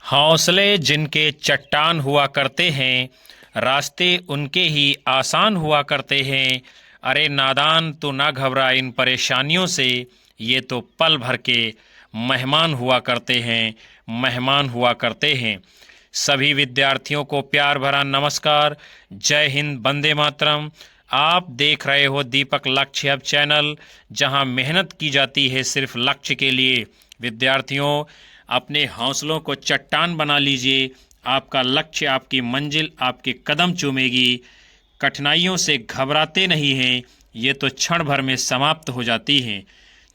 हौसले जिनके चट्टान हुआ करते हैं, रास्ते उनके ही आसान हुआ करते हैं। अरे नादान तो ना घबरा इन परेशानियों से, ये तो पल भर के मेहमान हुआ करते हैं, मेहमान हुआ करते हैं। सभी विद्यार्थियों को प्यार भरा नमस्कार। जय हिंद, वंदे मातरम। आप देख रहे हो दीपक लक्ष्य हब चैनल, जहां मेहनत की जाती है सिर्फ लक्ष्य के लिए। विद्यार्थियों, अपने हौसलों को चट्टान बना लीजिए। आपका लक्ष्य, आपकी मंजिल आपके कदम चूमेगी। कठिनाइयों से घबराते नहीं हैं, ये तो क्षण भर में समाप्त हो जाती हैं।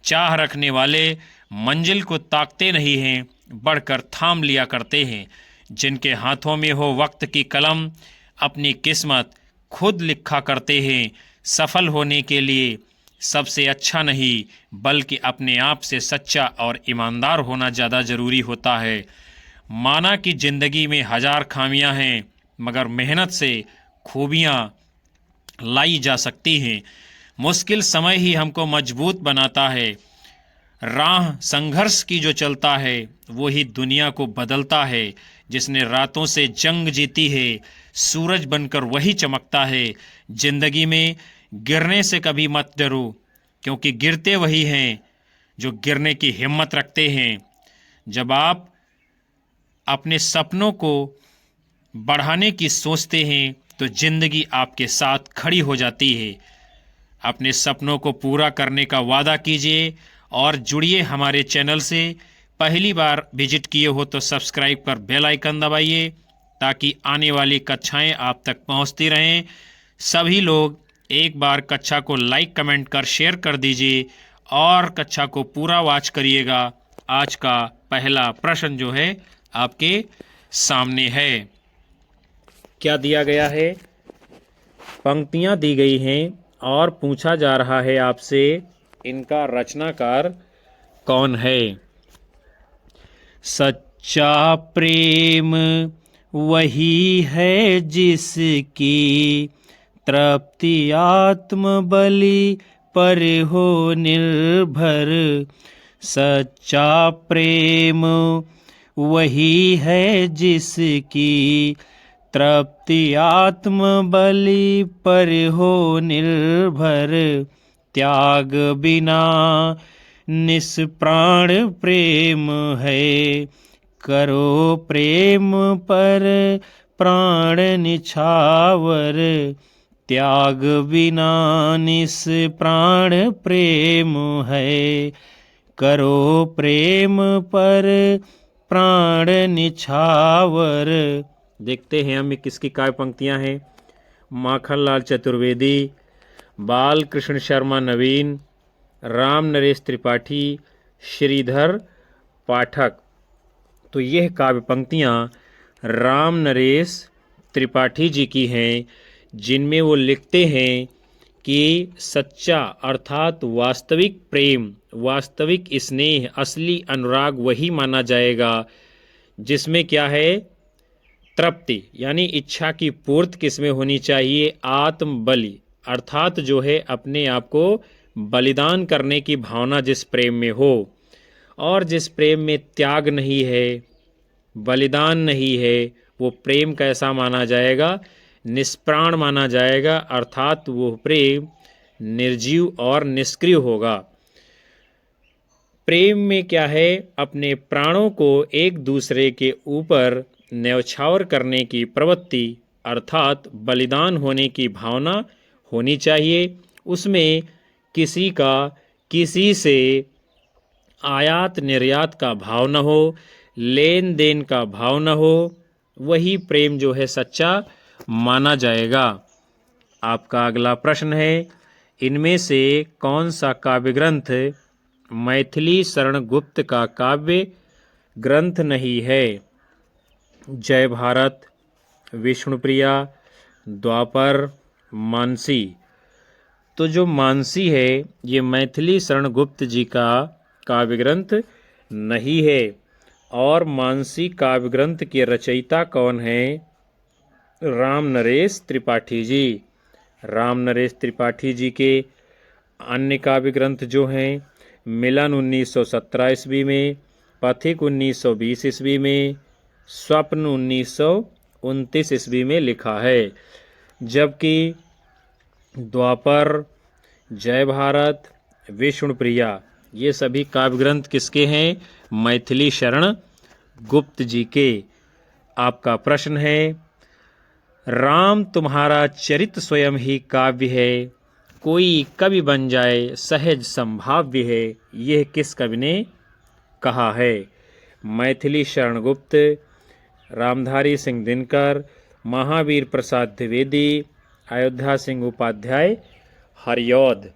चाह रखने वाले मंजिल को ताकते नहीं हैं, बढ़कर थाम लिया करते हैं। जिनके हाथों में हो वक्त की कलम, अपनी किस्मत खुद लिखा करते हैं। सफल होने के लिए सबसे अच्छा नहीं, बल्कि अपने आप से सच्चा और ईमानदार होना ज़्यादा ज़रूरी होता है। माना कि ज़िंदगी में हज़ार खामियां हैं, मगर मेहनत से खूबियां लाई जा सकती हैं। मुश्किल समय ही हमको मजबूत बनाता है। राह संघर्ष की जो चलता है, वो ही दुनिया को बदलता है। जिसने रातों से जंग जीती है, सूरज बनकर वही चमकता है। जिंदगी में गिरने से कभी मत डरो, क्योंकि गिरते वही हैं जो गिरने की हिम्मत रखते हैं। जब आप अपने सपनों को बढ़ाने की सोचते हैं, तो जिंदगी आपके साथ खड़ी हो जाती है। अपने सपनों को पूरा करने का वादा कीजिए और जुड़िए हमारे चैनल से। पहली बार विजिट किए हो तो सब्सक्राइब कर बेल आइकन दबाइए, ताकि आने वाली कक्षाएं आप तक पहुंचती रहें। सभी लोग एक बार कक्षा को लाइक कमेंट कर शेयर कर दीजिए और कक्षा को पूरा वॉच करिएगा। आज का पहला प्रश्न जो है आपके सामने है। क्या दिया गया है? पंक्तियां दी गई हैं और पूछा जा रहा है आपसे, इनका रचनाकार कौन है? सच्चा प्रेम वही है जिसकी तृप्ति आत्म बलि पर हो निर्भर। सच्चा प्रेम वही है जिसकी तृप्ति आत्म बलि पर हो निर्भर। त्याग बिना निष्प्राण प्रेम है, करो प्रेम पर प्राण निछावर। त्याग बिना निष्प्राण प्रेम है, करो प्रेम पर प्राण निछावर। देखते हैं हम किसकी काव्य पंक्तियां हैं। माखनलाल चतुर्वेदी, बाल कृष्ण शर्मा नवीन, राम नरेश त्रिपाठी, श्रीधर पाठक। तो यह काव्य पंक्तियां राम नरेश त्रिपाठी जी की हैं, जिनमें वो लिखते हैं कि सच्चा अर्थात वास्तविक प्रेम, वास्तविक स्नेह, असली अनुराग वही माना जाएगा जिसमें क्या है? तृप्ति, यानी इच्छा की पूर्ति किसमें होनी चाहिए? आत्म बलि, अर्थात जो है अपने आप को बलिदान करने की भावना जिस प्रेम में हो। और जिस प्रेम में त्याग नहीं है, बलिदान नहीं है, वो प्रेम कैसा माना जाएगा? निष्प्राण माना जाएगा, अर्थात वो प्रेम निर्जीव और निष्क्रिय होगा। प्रेम में क्या है? अपने प्राणों को एक दूसरे के ऊपर न्यौछावर करने की प्रवृत्ति, अर्थात बलिदान होने की भावना होनी चाहिए। उसमें किसी का किसी से आयात निर्यात का भाव न हो, लेन देन का भाव न हो, वही प्रेम जो है सच्चा माना जाएगा। आपका अगला प्रश्न है, इनमें से कौन सा काव्य ग्रंथ मैथिली शरण गुप्त का काव्य ग्रंथ नहीं है? जय भारत, विष्णुप्रिया, द्वापर, मानसी। तो जो मानसी है, ये मैथिली शरण गुप्त जी का काव्य ग्रंथ नहीं है। और मानसी काव्य ग्रंथ के रचयिता कौन है? राम नरेश त्रिपाठी जी। राम नरेश त्रिपाठी जी के अन्य काव्य ग्रंथ जो हैं, मिलन 1917 ईस्वी में, पथिक 1920 ईस्वी में, स्वप्न 1929 ईस्वी में लिखा है। जबकि द्वापर, जय भारत, विष्णुप्रिया ये सभी काव्य ग्रंथ किसके हैं? मैथिली शरण गुप्त जी के। आपका प्रश्न है, राम तुम्हारा चरित स्वयं ही काव्य है, कोई कवि बन जाए सहज संभाव्य है, यह किस कवि ने कहा है? मैथिली शरण गुप्त, रामधारी सिंह दिनकर, महावीर प्रसाद द्विवेदी, अयोध्या सिंह उपाध्याय, हरिऔध।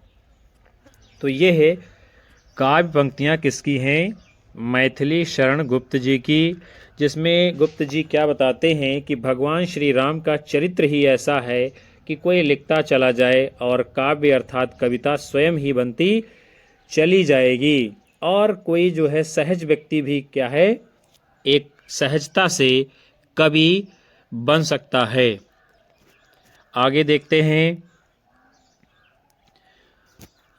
तो ये है काव्य पंक्तियाँ किसकी हैं? मैथिली शरण गुप्त जी की, जिसमें गुप्त जी क्या बताते हैं कि भगवान श्री राम का चरित्र ही ऐसा है कि कोई लिखता चला जाए और काव्य अर्थात कविता स्वयं ही बनती चली जाएगी। और कोई जो है सहज व्यक्ति भी क्या है, एक सहजता से कवि बन सकता है। आगे देखते हैं,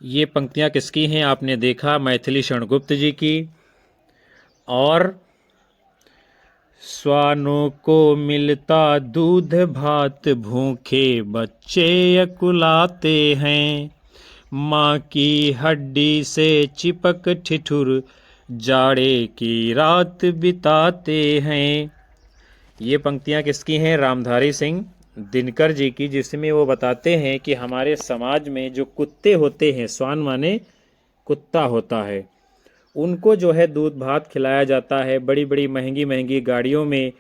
ये पंक्तियाँ किसकी हैं? आपने देखा मैथिली शरण गुप्त जी की। और स्वानों को मिलता दूध भात, भूखे बच्चे अकुलाते हैं, माँ की हड्डी से चिपक ठिठुर, जाड़े की रात बिताते हैं। ये पंक्तियाँ किसकी हैं? रामधारी सिंह दिनकर जी की, जिसमें वो बताते हैं कि हमारे समाज में जो कुत्ते होते हैं, स्वान माने कुत्ता होता है, उनको जो है दूध भात खिलाया जाता है, बड़ी बड़ी महंगी महंगी गाड़ियों में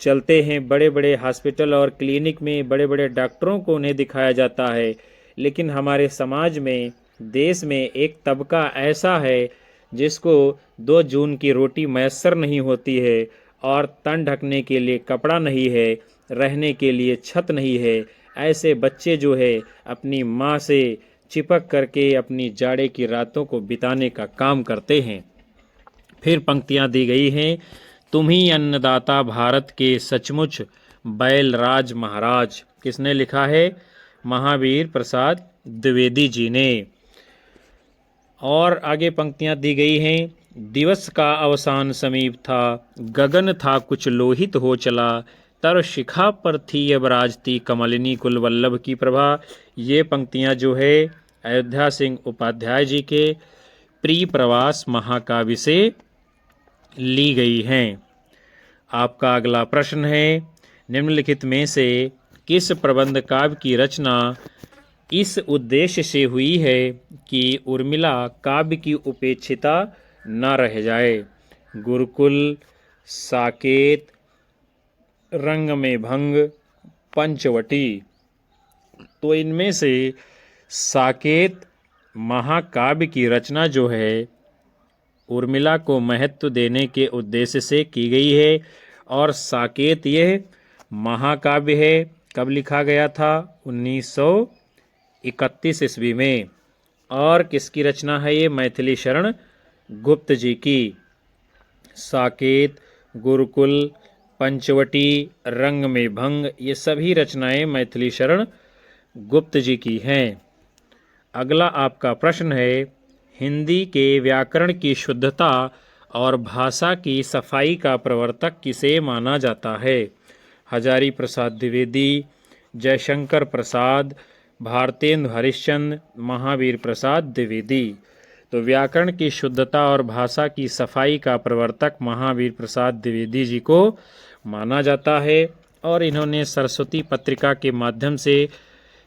चलते हैं, बड़े बड़े हॉस्पिटल और क्लिनिक में बड़े बड़े डॉक्टरों को उन्हें दिखाया जाता है। लेकिन हमारे समाज में, देश में एक तबका ऐसा है जिसको 2 जून की रोटी मैसर नहीं होती है, और तन ढकने के लिए कपड़ा नहीं है, रहने के लिए छत नहीं है। ऐसे बच्चे जो है अपनी माँ से चिपक करके अपनी जाड़े की रातों को बिताने का काम करते हैं। फिर पंक्तियाँ दी गई हैं, तुम ही अन्नदाता भारत के सचमुच, बैलराज महाराज। किसने लिखा है? महावीर प्रसाद द्विवेदी जी ने। और आगे पंक्तियाँ दी गई हैं, दिवस का अवसान समीप था, गगन था कुछ लोहित हो चला, तर शिखा पर थी अब राजती, कमलिनी कुल वल्लभ की प्रभा। ये पंक्तियाँ जो है अयोध्या सिंह उपाध्याय जी के प्रिय प्रवास महाकाव्य से ली गई हैं। आपका अगला प्रश्न है, निम्नलिखित में से किस प्रबंध काव्य की रचना इस उद्देश्य से हुई है कि उर्मिला काव्य की उपेक्षिता न रह जाए? गुरुकुल, साकेत, रंग में भंग, पंचवटी। तो इनमें से साकेत महाकाव्य की रचना जो है उर्मिला को महत्व देने के उद्देश्य से की गई है। और साकेत यह महाकाव्य है, कब लिखा गया था? 1931 ईस्वी में। और किसकी रचना है ये? मैथिली शरण गुप्त जी की। साकेत, गुरुकुल, पंचवटी, रंग में भंग, ये सभी रचनाएं मैथिली शरण गुप्त जी की हैं। अगला आपका प्रश्न है, हिंदी के व्याकरण की शुद्धता और भाषा की सफाई का प्रवर्तक किसे माना जाता है? हजारी प्रसाद द्विवेदी, जयशंकर प्रसाद, भारतेंदु हरिश्चंद्र, महावीर प्रसाद द्विवेदी। तो व्याकरण की शुद्धता और भाषा की सफाई का प्रवर्तक महावीर प्रसाद द्विवेदी जी को माना जाता है। और इन्होंने सरस्वती पत्रिका के माध्यम से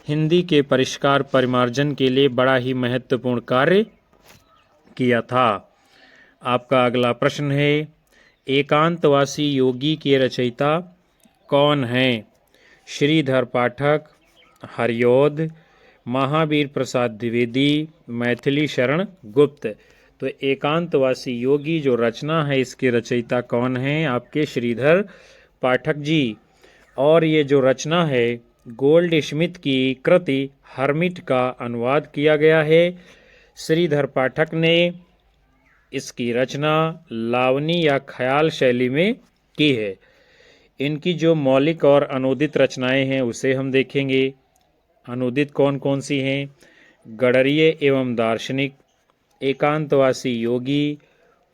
हिंदी के परिष्कार परिमार्जन के लिए बड़ा ही महत्वपूर्ण कार्य किया था। आपका अगला प्रश्न है, एकांतवासी योगी के रचयिता कौन हैं? श्रीधर पाठक, हरिऔध, महावीर प्रसाद द्विवेदी, मैथिली शरण गुप्त। तो एकांतवासी योगी जो रचना है इसके रचयिता कौन हैं? आपके श्रीधर पाठक जी। और ये जो रचना है गोल्ड स्मिथ की कृति हर्मिट का अनुवाद किया गया है। श्रीधर पाठक ने इसकी रचना लावनी या ख्याल शैली में की है। इनकी जो मौलिक और अनुदित रचनाएं हैं उसे हम देखेंगे। अनुदित कौन कौन सी हैं? गडरिये एवं दार्शनिक, एकांतवासी योगी,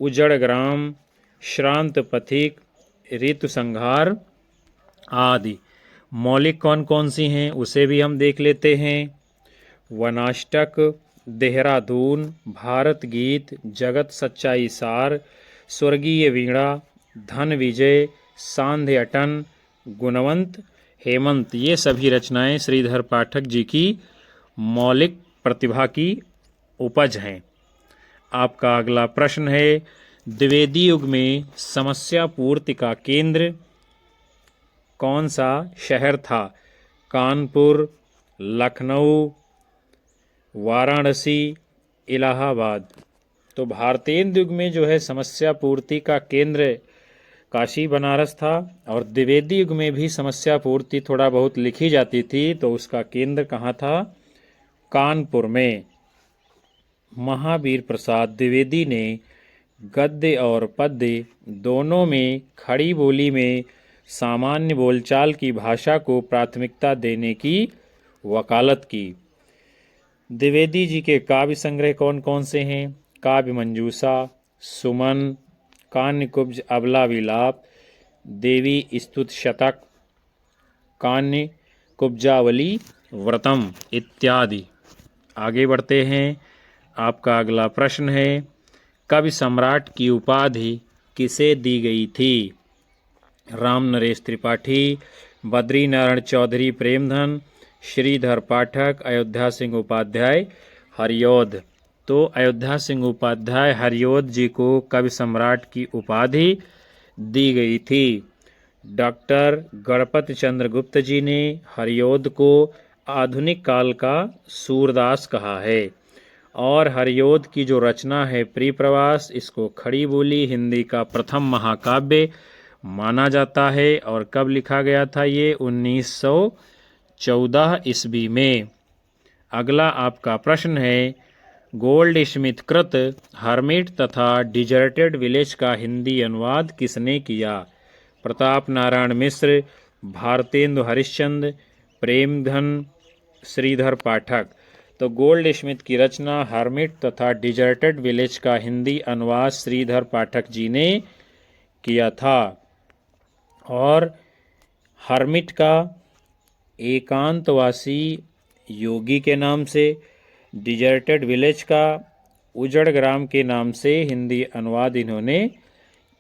उजड़ ग्राम, श्रांत पथिक, ऋतु संहार आदि। मौलिक कौन कौन सी हैं उसे भी हम देख लेते हैं। वनाष्टक, देहरादून, भारत गीत, जगत सच्चाई सार, स्वर्गीय वीणा, धन विजय, सांध्य अटन, गुणवंत, हेमंत, ये सभी रचनाएं श्रीधर पाठक जी की मौलिक प्रतिभा की उपज हैं। आपका अगला प्रश्न है, द्विवेदी युग में समस्या पूर्ति का केंद्र कौन सा शहर था? कानपुर, लखनऊ, वाराणसी, इलाहाबाद। तो भारतीय युग में जो है समस्या पूर्ति का केंद्र काशी बनारस था, और द्विवेदी युग में भी समस्या पूर्ति थोड़ा बहुत लिखी जाती थी, तो उसका केंद्र कहाँ था? कानपुर में। महावीर प्रसाद द्विवेदी ने गद्य और पद्य दोनों में खड़ी बोली में सामान्य बोलचाल की भाषा को प्राथमिकता देने की वकालत की। द्विवेदी जी के काव्य संग्रह कौन कौन से हैं? काव्य मंजूषा, सुमन, कान्यकुब्ज अबला विलाप, देवी स्तुति शतक, कान्य कुब्जावली व्रतम इत्यादि। आगे बढ़ते हैं। आपका अगला प्रश्न है, कवि सम्राट की उपाधि किसे दी गई थी? राम नरेश त्रिपाठी, बद्री नारायण चौधरी प्रेमधन, श्रीधर पाठक, अयोध्या सिंह उपाध्याय, हरिऔध। तो अयोध्या सिंह उपाध्याय हरिऔध जी को कवि सम्राट की उपाधि दी गई थी। डॉक्टर गणपत चंद्र गुप्त जी ने हरिऔध को आधुनिक काल का सूरदास कहा है। और हरिऔध की जो रचना है प्रिप्रवास, इसको खड़ी बोली हिंदी का प्रथम महाकाव्य माना जाता है। और कब लिखा गया था ये? 1914 ईस्वी में। अगला आपका प्रश्न है, गोल्ड स्मिथ कृत हर्मिट तथा डिजर्टेड विलेज का हिंदी अनुवाद किसने किया? प्रताप नारायण मिश्र, भारतेंदु हरिश्चंद्र, प्रेमधन, श्रीधर पाठक। तो गोल्ड स्मिथ की रचना हर्मिट तथा डिजर्टेड विलेज का हिंदी अनुवाद श्रीधर पाठक जी ने किया था। और हर्मिट का एकांतवासी योगी के नाम से, डिजर्टेड विलेज का उजड़ ग्राम के नाम से हिंदी अनुवाद इन्होंने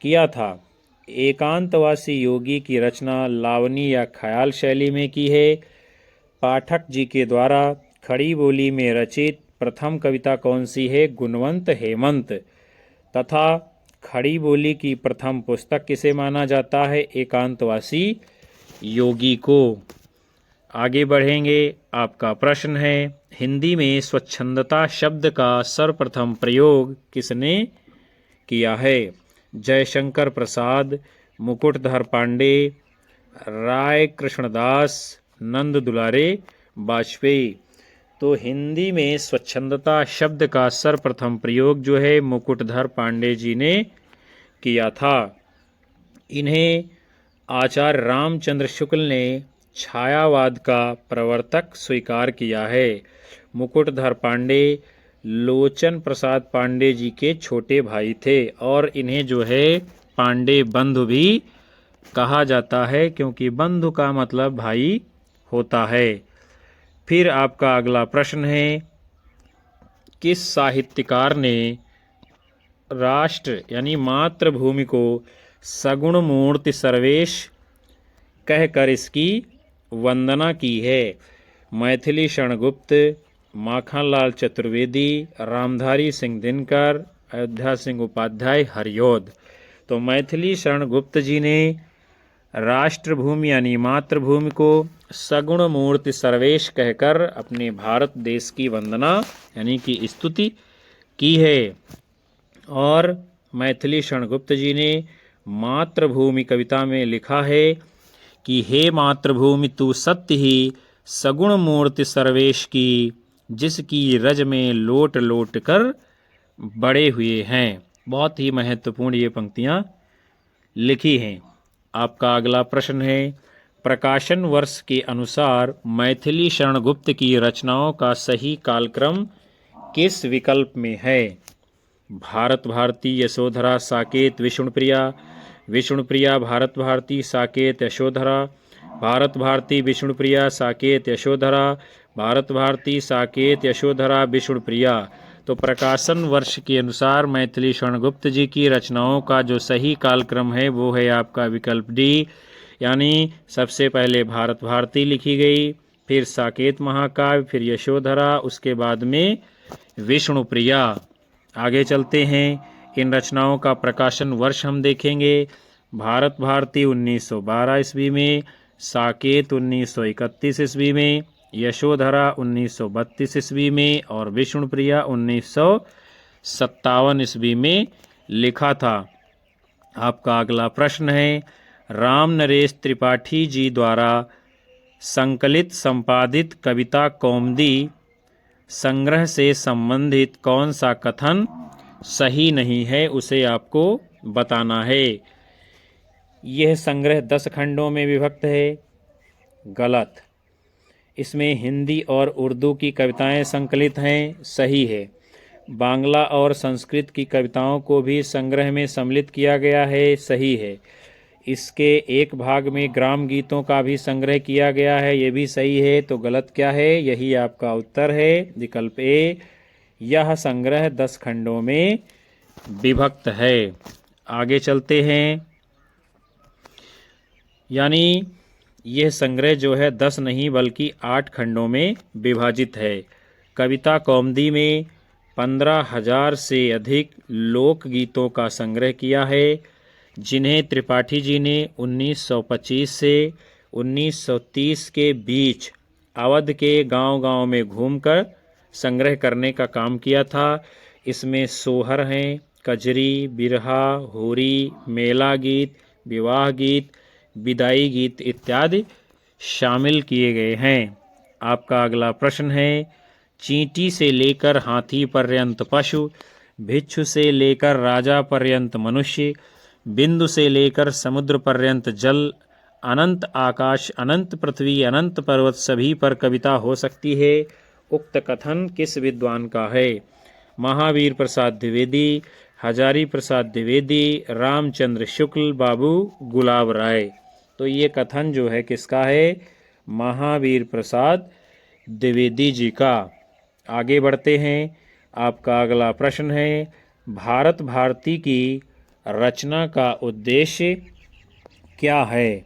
किया था। एकांतवासी योगी की रचना लावनी या ख्याल शैली में की है। पाठक जी के द्वारा खड़ी बोली में रचित प्रथम कविता कौन सी है? गुणवंत हेमंत। तथा खड़ी बोली की प्रथम पुस्तक किसे माना जाता है? एकांतवासी योगी को। आगे बढ़ेंगे। आपका प्रश्न है, हिंदी में स्वच्छंदता शब्द का सर्वप्रथम प्रयोग किसने किया है? जयशंकर प्रसाद, मुकुटधर पांडे, राय कृष्णदास, नंद दुलारे वाजपेयी। तो हिंदी में स्वच्छंदता शब्द का सर्वप्रथम प्रयोग जो है मुकुटधर पांडे जी ने किया था। इन्हें आचार्य रामचंद्र शुक्ल ने छायावाद का प्रवर्तक स्वीकार किया है। मुकुटधर पांडे लोचन प्रसाद पांडे जी के छोटे भाई थे, और इन्हें जो है पांडे बंधु भी कहा जाता है, क्योंकि बंधु का मतलब भाई होता है। फिर आपका अगला प्रश्न है, किस साहित्यकार ने राष्ट्र यानी मातृभूमि को सगुण मूर्ति सर्वेश कहकर इसकी वंदना की है? मैथिली शरण गुप्त, माखनलाल चतुर्वेदी, रामधारी सिंह दिनकर, अयोध्या सिंह उपाध्याय, हरिऔध। तो मैथिली शरण गुप्त जी ने राष्ट्रभूमि यानी मातृभूमि को सगुण मूर्ति सर्वेश कहकर अपने भारत देश की वंदना यानी कि स्तुति की है। और मैथिली शरण गुप्त जी ने मातृभूमि कविता में लिखा है कि हे मातृभूमि तू सत्य ही सगुण मूर्ति सर्वेश की, जिसकी रज में लोट लोट कर बड़े हुए हैं। बहुत ही महत्वपूर्ण ये पंक्तियाँ लिखी हैं। आपका अगला प्रश्न है, प्रकाशन वर्ष के अनुसार मैथिली शरण गुप्त की रचनाओं का सही कालक्रम किस विकल्प में है? भारत भारती, यशोधरा, साकेत, विष्णुप्रिया, विष्णुप्रिया, भारत भारती, साकेत, यशोधरा, भारत भारती, विष्णुप्रिया, साकेत, यशोधरा, भारत भारती, साकेत, यशोधरा, विष्णुप्रिया। तो प्रकाशन वर्ष के अनुसार मैथिली शरण गुप्त जी की रचनाओं का जो सही कालक्रम है वो है आपका विकल्प डी, यानी सबसे पहले भारत भारती लिखी गई, फिर साकेत महाकाव्य, फिर यशोधरा, उसके बाद में विष्णुप्रिया। आगे चलते हैं, इन रचनाओं का प्रकाशन वर्ष हम देखेंगे। भारत भारती 1912 ईस्वी में, साकेत 1931 ईस्वी में, यशोधरा 1932 ईस्वी में और विष्णुप्रिया 1957 ईस्वी में लिखा था। आपका अगला प्रश्न है, राम नरेश त्रिपाठी जी द्वारा संकलित संपादित कविता कौमुदी संग्रह से संबंधित कौन सा कथन सही नहीं है, उसे आपको बताना है। यह संग्रह 10 खंडों में विभक्त है। गलत। इसमें हिंदी और उर्दू की कविताएं संकलित हैं, सही है। बांग्ला और संस्कृत की कविताओं को भी संग्रह में सम्मिलित किया गया है, सही है। इसके एक भाग में ग्राम गीतों का भी संग्रह किया गया है, ये भी सही है। तो गलत क्या है? यही आपका उत्तर है, विकल्प ए। यह संग्रह 10 खंडों में विभक्त है। आगे चलते हैं, यानी यह संग्रह जो है 10 नहीं बल्कि 8 खंडों में विभाजित है। कविता कौमुदी में 15,000 से अधिक लोकगीतों का संग्रह किया है, जिन्हें त्रिपाठी जी ने 1925 से 1930 के बीच अवध के गांव-गांव में घूमकर संग्रह करने का काम किया था। इसमें सोहर हैं, कजरी, बिरहा, होरी, मेला गीत, विवाह गीत, विदाई गीत इत्यादि शामिल किए गए हैं। आपका अगला प्रश्न है, चींटी से लेकर हाथी पर्यंत पशु, भिक्षु से लेकर राजा पर्यंत मनुष्य, बिंदु से लेकर समुद्र पर्यंत जल, अनंत आकाश, अनंत पृथ्वी, अनंत पर्वत सभी पर कविता हो सकती है। उक्त कथन किस विद्वान का है? महावीर प्रसाद द्विवेदी, हजारी प्रसाद द्विवेदी, रामचंद्र शुक्ल, बाबू गुलाब राय। तो ये कथन जो है किसका है? महावीर प्रसाद द्विवेदी जी का। आगे बढ़ते हैं, आपका अगला प्रश्न है, भारत भारती की रचना का उद्देश्य क्या है?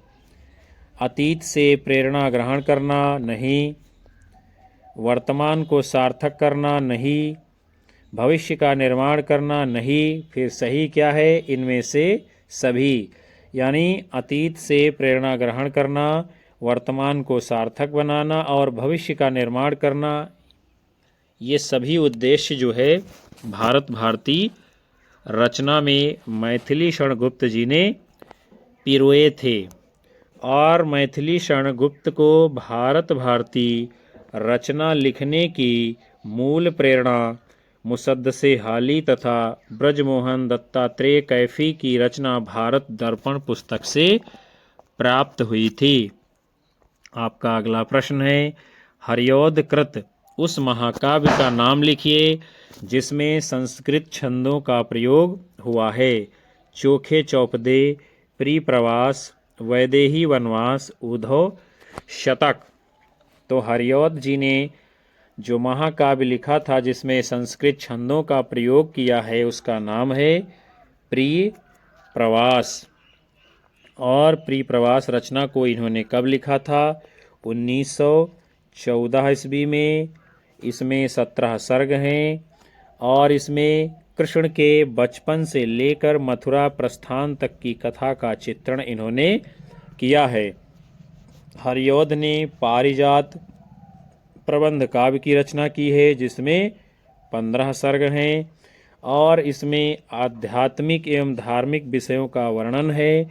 अतीत से प्रेरणा ग्रहण करना? नहीं। वर्तमान को सार्थक करना? नहीं। भविष्य का निर्माण करना? नहीं। फिर सही क्या है? इनमें से सभी, यानी अतीत से प्रेरणा ग्रहण करना, वर्तमान को सार्थक बनाना और भविष्य का निर्माण करना, ये सभी उद्देश्य जो है भारत भारती रचना में मैथिली शरण गुप्त जी ने पिरोए थे। और मैथिली शरण गुप्त को भारत भारती रचना लिखने की मूल प्रेरणा मुसद्दसे हाली तथा ब्रजमोहन दत्तात्रेय कैफी की रचना भारत दर्पण पुस्तक से प्राप्त हुई थी। आपका अगला प्रश्न है, हरिऔध कृत उस महाकाव्य का नाम लिखिए जिसमें संस्कृत छंदों का प्रयोग हुआ है। चोखे चौपदे, प्रिप्रवास, वैदेही वनवास, उद्धव शतक। तो हरिऔध जी ने जो महाकाव्य लिखा था जिसमें संस्कृत छंदों का प्रयोग किया है, उसका नाम है प्रिय प्रवास। और प्रिय प्रवास रचना को इन्होंने कब लिखा था? 1914 ईस्वी में। इसमें 17 सर्ग हैं और इसमें कृष्ण के बचपन से लेकर मथुरा प्रस्थान तक की कथा का चित्रण इन्होंने किया है। हरिऔध ने पारिजात प्रबंध काव्य की रचना की है जिसमें 15 सर्ग हैं और इसमें आध्यात्मिक एवं धार्मिक विषयों का वर्णन है।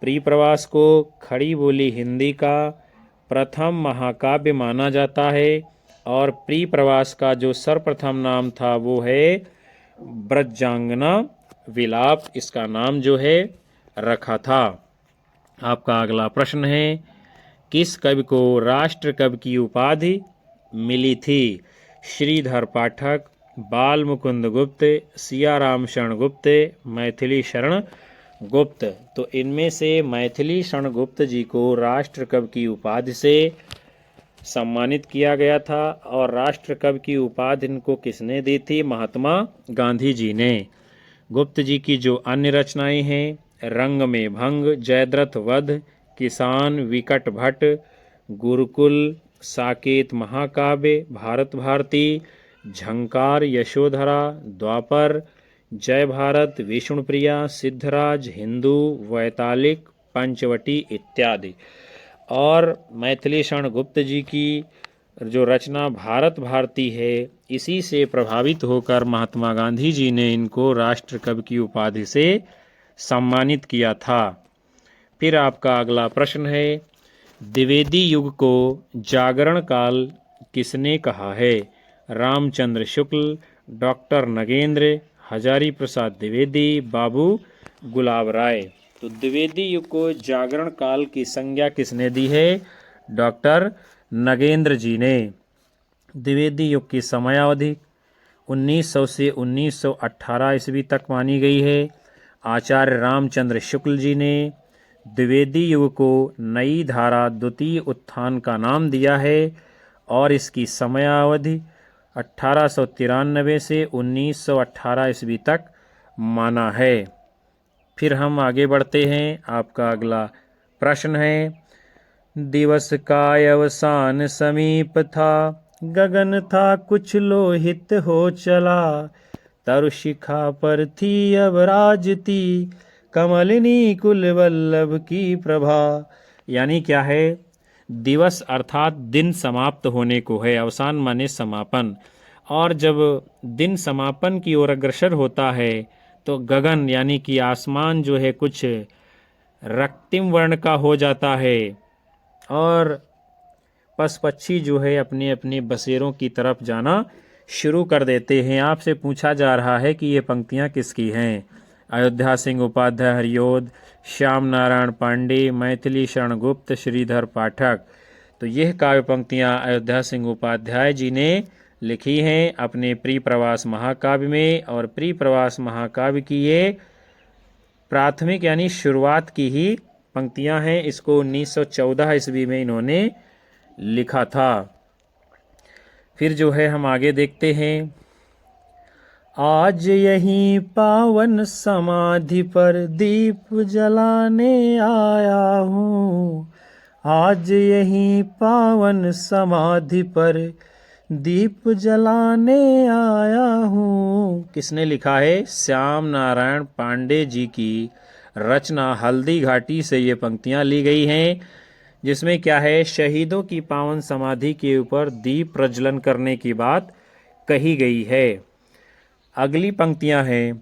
प्रिय प्रवास को खड़ी बोली हिंदी का प्रथम महाकाव्य माना जाता है और प्रिय प्रवास का जो सर्वप्रथम नाम था वो है ब्रजांगना विलाप, इसका नाम जो है रखा था। आपका अगला प्रश्न है, किस कवि को राष्ट्र कवि की उपाधि मिली थी? श्रीधर पाठक, बाल मुकुंद गुप्त, सियाराम शरण गुप्त, मैथिली शरण गुप्त। तो इनमें से मैथिली शरण गुप्त जी को राष्ट्र कवि की उपाधि से सम्मानित किया गया था। और राष्ट्र कवि की उपाधि इनको किसने दी थी? महात्मा गांधी जी ने। गुप्त जी की जो अन्य रचनाएं हैं, रंग में भंग, जयद्रथ वध, किसान, विकट भट्ट, गुरुकुल, साकेत महाकाव्य, भारत भारती, झंकार, यशोधरा, द्वापर, जय भारत, विष्णुप्रिया, सिद्धराज, हिंदू, वैतालिक, पंचवटी इत्यादि। और मैथिली शरण गुप्त जी की जो रचना भारत भारती है, इसी से प्रभावित होकर महात्मा गांधी जी ने इनको राष्ट्र कवि की उपाधि से सम्मानित किया था। फिर आपका अगला प्रश्न है, द्विवेदी युग को जागरण काल किसने कहा है? रामचंद्र शुक्ल, डॉक्टर नगेंद्र, हजारी प्रसाद द्विवेदी, बाबू गुलाब राय। तो द्विवेदी युग को जागरण काल की संज्ञा किसने दी है? डॉक्टर नगेंद्र जी ने। द्विवेदी युग की समयावधि 1900 से 1918 ईस्वी तक मानी गई है। आचार्य रामचंद्र शुक्ल जी ने द्विवेदी युग को नई धारा द्वितीय उत्थान का नाम दिया है और इसकी समयावधि 1893 से 1918 ईस्वी तक माना है। फिर हम आगे बढ़ते हैं। आपका अगला प्रश्न है, दिवस का अवसान समीप था, गगन था कुछ लोहित हो चला, तरुशिखा पर थी अब राजती, कमलिनी कुल वल्लभ की प्रभा। यानी क्या है? दिवस अर्थात दिन समाप्त होने को है। अवसान माने समापन। और जब दिन समापन की ओर अग्रसर होता है तो गगन यानी कि आसमान जो है कुछ रक्तिम वर्ण का हो जाता है और पशु पक्षी जो है अपने अपने बसेरों की तरफ जाना शुरू कर देते हैं। आपसे पूछा जा रहा है कि ये पंक्तियाँ किसकी हैं? अयोध्या सिंह उपाध्याय हरिओद, श्याम नारायण पांडे, मैथिली शरण गुप्त, श्रीधर पाठक। तो यह काव्य पंक्तियाँ अयोध्या सिंह उपाध्याय जी ने लिखी हैं अपने प्रिय प्रवास महाकाव्य में। और प्रिय प्रवास महाकाव्य की ये प्राथमिक यानी शुरुआत की ही पंक्तियां हैं। इसको 1914 ईस्वी में इन्होंने लिखा था। फिर जो है हम आगे देखते हैं, आज यहीं पावन समाधि पर दीप जलाने आया हूँ, आज यहीं पावन समाधि पर दीप जलाने आया हूँ। किसने लिखा है? श्याम नारायण पांडे जी की रचना हल्दी घाटी से ये पंक्तियाँ ली गई हैं, जिसमें क्या है? शहीदों की पावन समाधि के ऊपर दीप प्रज्वलन करने की बात कही गई है। अगली पंक्तियां हैं,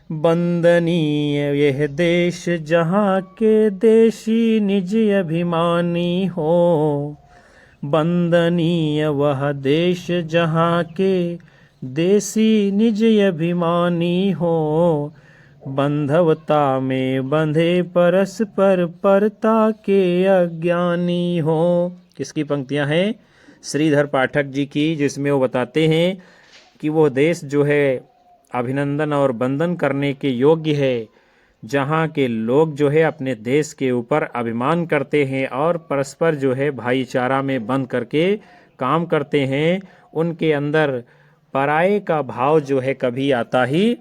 वंदनीय यह देश जहाँ के देशी निज अभिमानी हो, वंदनीय वह देश जहाँ के देशी निज अभिमानी हो, बंधवता में बंधे परस्पर परता के अज्ञानी हो। किसकी पंक्तियां हैं? श्रीधर पाठक जी की, जिसमें वो बताते हैं कि वो देश जो है अभिनंदन और वंदन करने के योग्य है, जहाँ के लोग जो है अपने देश के ऊपर अभिमान करते हैं और परस्पर जो है भाईचारा में बंध करके काम करते हैं। उनके अंदर पराये का भाव जो है कभी आता ही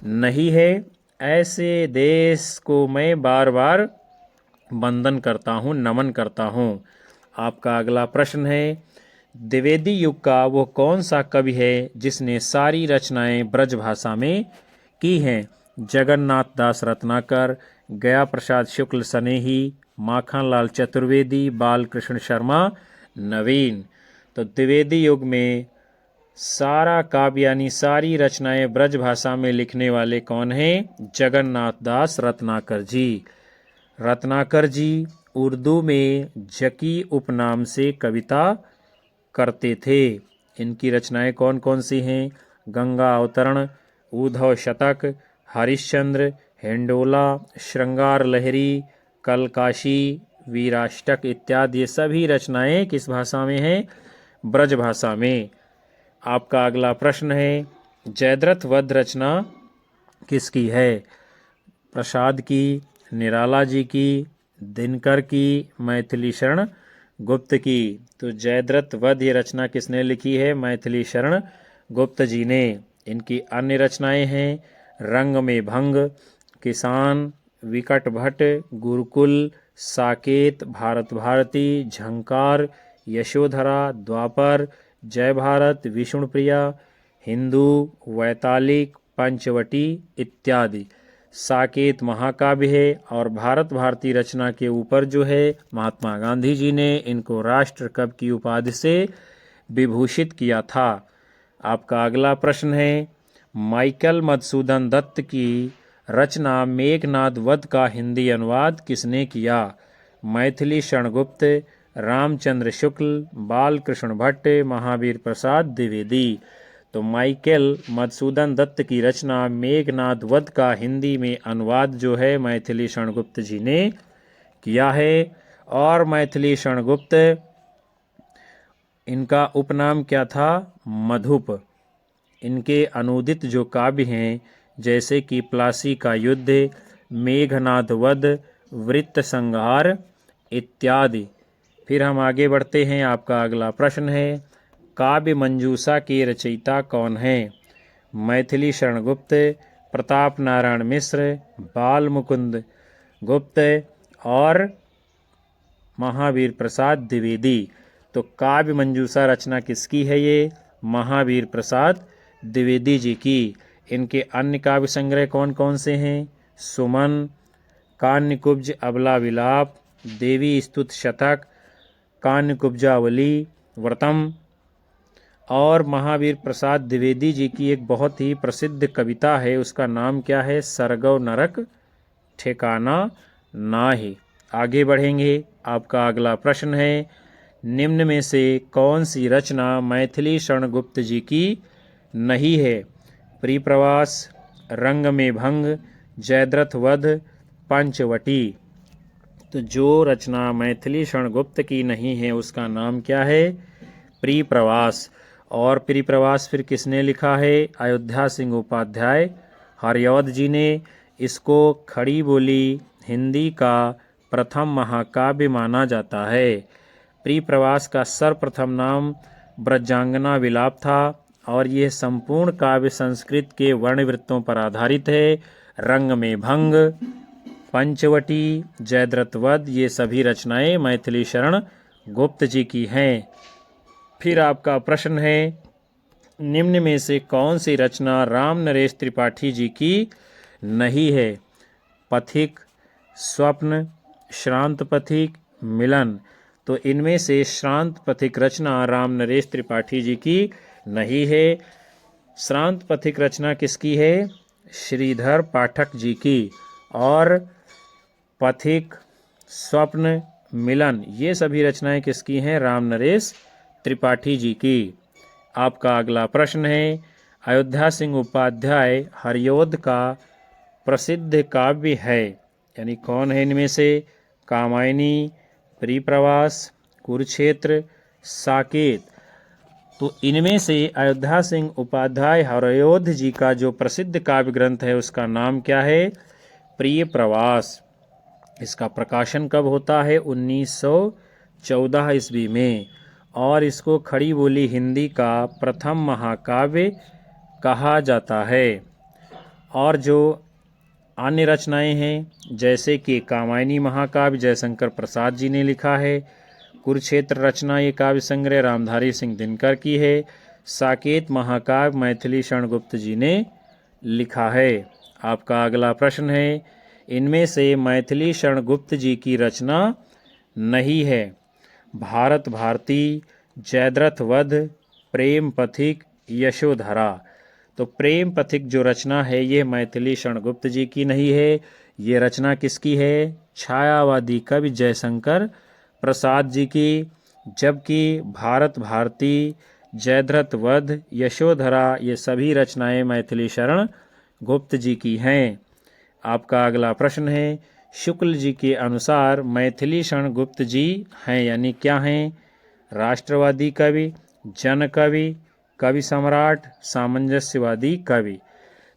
नहीं है। ऐसे देश को मैं बार बार वंदन करता हूँ, नमन करता हूँ। आपका अगला प्रश्न है, द्विवेदी युग का वो कौन सा कवि है जिसने सारी रचनाएं ब्रज भाषा में की हैं? जगन्नाथ दास रत्नाकर, गया प्रसाद शुक्ल सनेही, माखनलाल चतुर्वेदी, बालकृष्ण शर्मा नवीन। तो द्विवेदी युग में सारा काव्य यानी सारी रचनाएं ब्रज भाषा में लिखने वाले कौन हैं? जगन्नाथ दास रत्नाकर जी। रत्नाकर जी उर्दू में जकी उपनाम से कविता करते थे। इनकी रचनाएं कौन कौन सी हैं? गंगा अवतरण, उद्धव शतक, हरिश्चंद्र, हेंडोला, श्रृंगार लहरी, कलकाशी, वीराष्टक इत्यादि। ये सभी रचनाएं किस भाषा में हैं? ब्रज भाषा में। आपका अगला प्रश्न है, जयद्रथ वध रचना किसकी है? प्रसाद की, निराला जी की, दिनकर की, मैथिली शरण गुप्त की। तो जयद्रथ वध ये रचना किसने लिखी है? मैथिली शरण गुप्त जी ने। इनकी अन्य रचनाएं हैं रंग में भंग, किसान, विकट भट्ट, गुरुकुल, साकेत, भारत भारती, झंकार, यशोधरा, द्वापर, जय भारत, विष्णुप्रिया, हिंदू, वैतालिक, पंचवटी इत्यादि। साकेत महाकाव्य है और भारत भारती रचना के ऊपर जो है महात्मा गांधी जी ने इनको राष्ट्र कवि की उपाधि से विभूषित किया था। आपका अगला प्रश्न है माइकल मधुसूदन दत्त की रचना मेघनाद वध का हिंदी अनुवाद किसने किया? मैथिली शरण गुप्त, रामचंद्र शुक्ल, बालकृष्ण भट्ट, महावीर प्रसाद द्विवेदी। तो माइकल मधुसूदन दत्त की रचना मेघनाद वध का हिंदी में अनुवाद जो है मैथिली शरण गुप्त जी ने किया है। और मैथिली शरण गुप्त इनका उपनाम क्या था? मधुप। इनके अनुदित जो काव्य हैं जैसे कि प्लासी का युद्ध, मेघनाद वध, वृत्त संहार इत्यादि। फिर हम आगे बढ़ते हैं। आपका अगला प्रश्न है काव्य मंजूषा के रचयिता कौन हैं? मैथिली शरण गुप्त, प्रताप नारायण मिश्र, बाल मुकुंद गुप्त और महावीर प्रसाद द्विवेदी। तो काव्य मंजूषा रचना किसकी है? ये महावीर प्रसाद द्विवेदी जी की। इनके अन्य काव्य संग्रह कौन कौन से हैं? सुमन, कान्यकुब्ज अबला विलाप, देवी स्तुत शतक, कान्यकुब्जावली, व्रतम। और महावीर प्रसाद द्विवेदी जी की एक बहुत ही प्रसिद्ध कविता है, उसका नाम क्या है? सरगव नरक ठिकाना नाहि। आगे बढ़ेंगे। आपका अगला प्रश्न है निम्न में से कौन सी रचना मैथिली शरण गुप्त जी की नहीं है? प्रिप्रवास, रंग में भंग, जयद्रथ वध, पंचवटी। तो जो रचना मैथिली शरण गुप्त की नहीं है उसका नाम क्या है? प्रिप्रवास। और प्रिप्रवास फिर किसने लिखा है? अयोध्या सिंह उपाध्याय हरिऔध जी ने। इसको खड़ी बोली हिंदी का प्रथम महाकाव्य माना जाता है। प्रिप्रवास का सर्वप्रथम नाम ब्रजांगना विलाप था और यह संपूर्ण काव्य संस्कृत के वर्णवृत्तों पर आधारित है। रंग में भंग, पंचवटी, जयद्रथ वध ये सभी रचनाएं मैथिली शरण गुप्त जी की हैं। फिर आपका प्रश्न है निम्न में से कौन सी रचना राम नरेश त्रिपाठी जी की नहीं है? पथिक, स्वप्न, श्रांत पथिक, मिलन। तो इनमें से श्रांत पथिक रचना राम नरेश त्रिपाठी जी की नहीं है। श्रांत पथिक रचना किसकी है? श्रीधर पाठक जी की। और पथिक, स्वप्न, मिलन ये सभी रचनाएं किसकी हैं? राम नरेश त्रिपाठी जी की। आपका अगला प्रश्न है अयोध्या सिंह उपाध्याय हरिऔध का प्रसिद्ध काव्य है यानी कौन है इनमें से? कामायनी, प्रिप्रवास, कुरुक्षेत्र, साकेत। तो इनमें से अयोध्या सिंह उपाध्याय हरिऔध जी का जो प्रसिद्ध काव्य ग्रंथ है उसका नाम क्या है? प्रिय प्रवास। इसका प्रकाशन कब होता है? 1914 ईस्वी में। और इसको खड़ी बोली हिंदी का प्रथम महाकाव्य कहा जाता है। और जो अन्य रचनाएं हैं जैसे कि कामायनी महाकाव्य जयशंकर प्रसाद जी ने लिखा है, कुरुक्षेत्र रचना ये काव्य संग्रह रामधारी सिंह दिनकर की है, साकेत महाकाव्य मैथिली शरण गुप्त जी ने लिखा है। आपका अगला प्रश्न है इनमें से मैथिली शरण गुप्त जी की रचना नहीं है? भारत भारती, जयद्रथ वध, प्रेम पथिक, यशोधरा। तो प्रेम पथिक जो रचना है ये मैथिली शरण गुप्त जी की नहीं है। ये रचना किसकी है? छायावादी कवि जयशंकर प्रसाद जी की। जबकि भारत भारती, जयद्रथ वध, यशोधरा ये सभी रचनाएं मैथिली शरण गुप्त जी की हैं। आपका अगला प्रश्न है शुक्ल जी के अनुसार मैथिली शरण गुप्त जी हैं यानी क्या हैं? राष्ट्रवादी कवि, जन कवि, कवि सम्राट, सामंजस्यवादी कवि।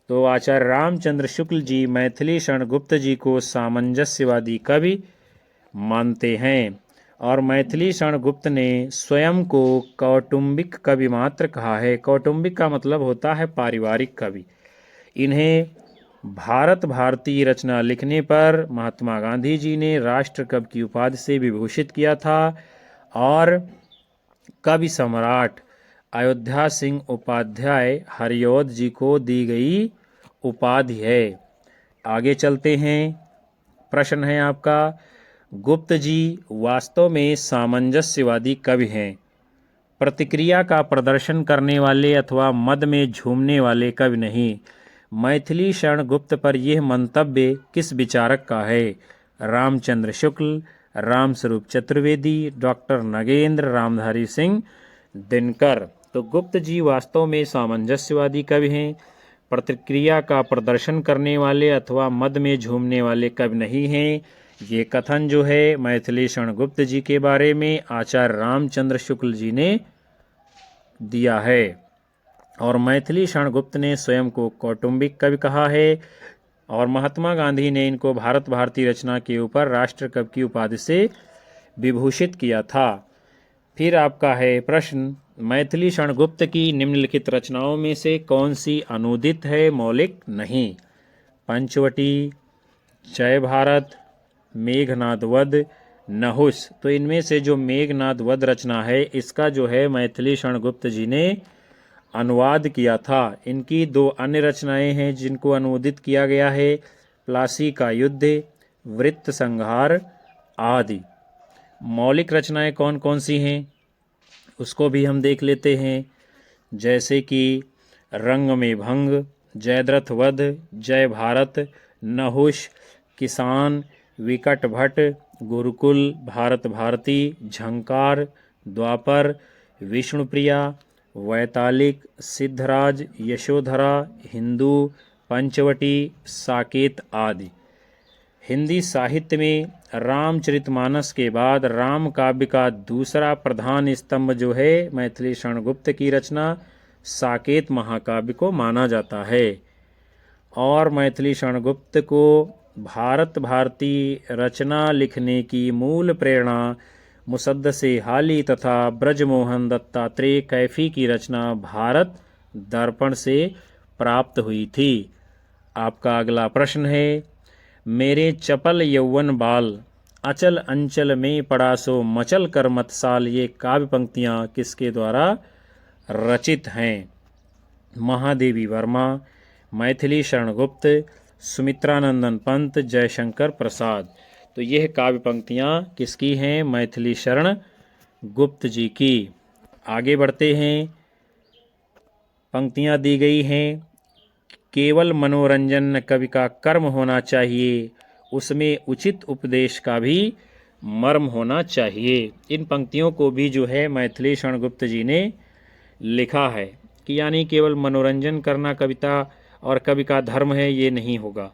तो आचार्य रामचंद्र शुक्ल जी मैथिली शरण गुप्त जी को सामंजस्यवादी कवि मानते हैं। और मैथिली शरण गुप्त ने स्वयं को कौटुंबिक कवि मात्र कहा है। कौटुंबिक का मतलब होता है पारिवारिक कवि। इन्हें भारत भारती रचना लिखने पर महात्मा गांधी जी ने राष्ट्र कवि की उपाधि से विभूषित किया था और कवि सम्राट अयोध्या सिंह उपाध्याय हरिऔध जी को दी गई उपाधि है। आगे चलते हैं। प्रश्न है आपका, गुप्त जी वास्तव में सामंजस्यवादी कवि हैं। प्रतिक्रिया का प्रदर्शन करने वाले अथवा मद में झूमने वाले कवि नहीं। मैथिली शरण गुप्त पर यह मंतव्य किस विचारक का है? रामचंद्र शुक्ल, रामस्वरूप चतुर्वेदी, डॉक्टर नगेंद्र रामधारी सिंह दिनकर। तो गुप्त जी वास्तव में सामंजस्यवादी कवि हैं। प्रतिक्रिया का प्रदर्शन करने वाले अथवा मद में झूमने वाले कवि नहीं हैं। ये कथन जो है मैथिली शरण गुप्त जी के बारे में आचार्य रामचंद्र शुक्ल जी ने दिया है। और मैथिली शरण गुप्त ने स्वयं को कौटुंबिक कवि कहा है और महात्मा गांधी ने इनको भारत भारती रचना के ऊपर राष्ट्र कवि की उपाधि से विभूषित किया था। फिर आपका है प्रश्न, मैथिली शरण गुप्त की निम्नलिखित रचनाओं में से कौन सी अनूदित है, मौलिक नहीं? पंचवटी, जय भारत, मेघनाद वध, नहुस। तो इनमें से जो मेघनाद वध रचना है इसका जो है मैथिली शरण गुप्त जी ने अनुवाद किया था। इनकी दो अन्य रचनाएं हैं जिनको अनुवादित किया गया है, प्लासी का युद्ध, वृत्त संहार आदि। मौलिक रचनाएं कौन कौन सी हैं उसको भी हम देख लेते हैं, जैसे कि रंग में भंग, जयद्रथ वध, जय भारत, नहुष, किसान, विकट भट्ट, गुरुकुल, भारत भारती, झंकार, द्वापर, विष्णुप्रिया, वैतालिक, सिद्धराज, यशोधरा, हिंदू, पंचवटी, साकेत आदि। हिंदी साहित्य में रामचरितमानस के बाद राम काव्य का दूसरा प्रधान स्तंभ जो है मैथिली शरण गुप्त की रचना साकेत महाकाव्य को माना जाता है। और मैथिली शरण गुप्त को भारत भारती रचना लिखने की मूल प्रेरणा मुसद्दसे हाली तथा ब्रजमोहन दत्तात्रेय कैफी की रचना भारत दर्पण से प्राप्त हुई थी। आपका अगला प्रश्न है, मेरे चपल यौवन बाल, अचल अंचल में पड़ा सो मचल कर मतसाल, ये काव्य पंक्तियाँ किसके द्वारा रचित हैं? महादेवी वर्मा, मैथिली शरण गुप्त, सुमित्रानंदन पंत, जयशंकर प्रसाद। तो यह काव्य पंक्तियाँ किसकी हैं? मैथिली शरण गुप्त जी की। आगे बढ़ते हैं। पंक्तियाँ दी गई हैं, केवल मनोरंजन कवि का कर्म होना चाहिए, उसमें उचित उपदेश का भी मर्म होना चाहिए। इन पंक्तियों को भी जो है मैथिली शरण गुप्त जी ने लिखा है कि यानी केवल मनोरंजन करना कविता और कवि का धर्म है, ये नहीं होगा।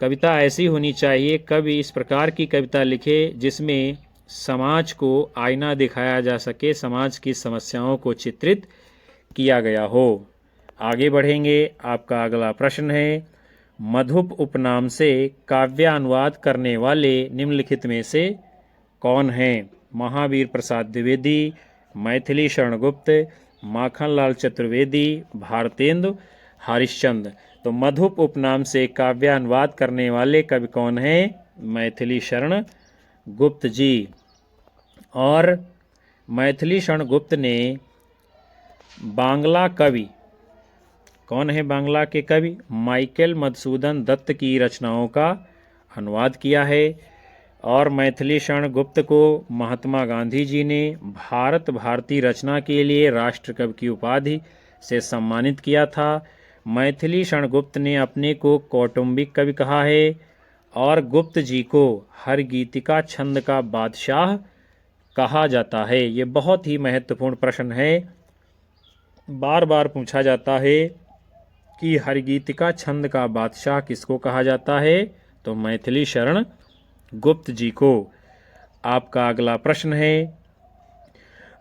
कविता ऐसी होनी चाहिए, कवि इस प्रकार की कविता लिखे जिसमें समाज को आईना दिखाया जा सके, समाज की समस्याओं को चित्रित किया गया हो। आगे बढ़ेंगे। आपका अगला प्रश्न है, मधुप उपनाम से काव्यानुवाद करने वाले निम्नलिखित में से कौन हैं? महावीर प्रसाद द्विवेदी, मैथिली शरण गुप्त, माखनलाल चतुर्वेदी, भारतेंदु हरिश्चंद्र। तो मधुप उपनाम से काव्यानुवाद करने वाले कवि कौन हैं? मैथिली शरण गुप्त जी। और मैथिली शरण गुप्त ने बांग्ला कवि, कौन है बांग्ला के कवि? माइकल मधुसूदन दत्त की रचनाओं का अनुवाद किया है। और मैथिली शरण गुप्त को महात्मा गांधी जी ने भारत भारती रचना के लिए राष्ट्र कवि की उपाधि से सम्मानित किया था। मैथिली शरण गुप्त ने अपने को कौटुंबिक कवि कहा है और गुप्त जी को हर गीतिका छंद का बादशाह कहा जाता है। ये बहुत ही महत्वपूर्ण प्रश्न है, बार बार पूछा जाता है कि हरगीतिका छंद का बादशाह किसको कहा जाता है? तो मैथिली शरण गुप्त जी को। आपका अगला प्रश्न है,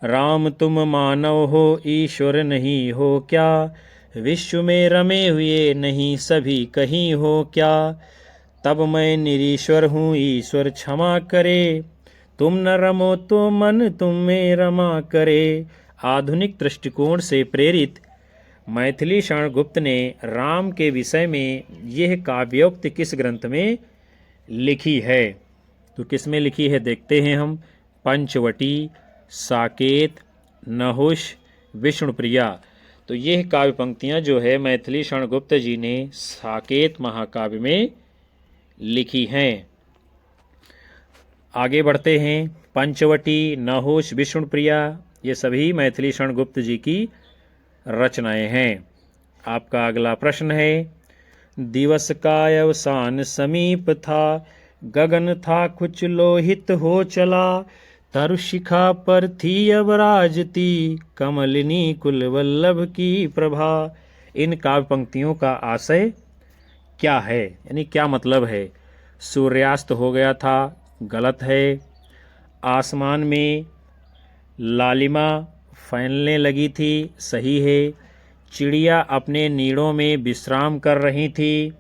राम तुम मानव हो ईश्वर नहीं हो क्या, विश्व में रमे हुए नहीं सभी कहीं हो क्या, तब मैं निरीश्वर हूँ ईश्वर क्षमा करे, तुम न रमो तो मन तुम में रमा करे। आधुनिक दृष्टिकोण से प्रेरित मैथिली शरण गुप्त ने राम के विषय में यह काव्योक्ति किस ग्रंथ में लिखी है? तो किस में लिखी है देखते हैं हम। पंचवटी, साकेत, नहुष, विष्णुप्रिया। तो यह काव्य पंक्तियां जो है मैथिली शरण गुप्त जी ने साकेत महाकाव्य में लिखी हैं। आगे बढ़ते हैं। पंचवटी, नहुष, विष्णुप्रिया ये सभी मैथिली शरण गुप्त जी की रचनाएं हैं। आपका अगला प्रश्न है, दिवस का अवसान समीप था, गगन था कुछ लोहित हो चला, तरुशिखा पर थी अब राजती, कमलिनी कुल वल्लभ की प्रभा। इन काव्य पंक्तियों का आशय क्या है, यानी क्या मतलब है? सूर्यास्त हो गया था, गलत है। आसमान में लालिमा फैलने लगी थी, सही है। चिड़िया अपने नीड़ों में विश्राम कर रही थी,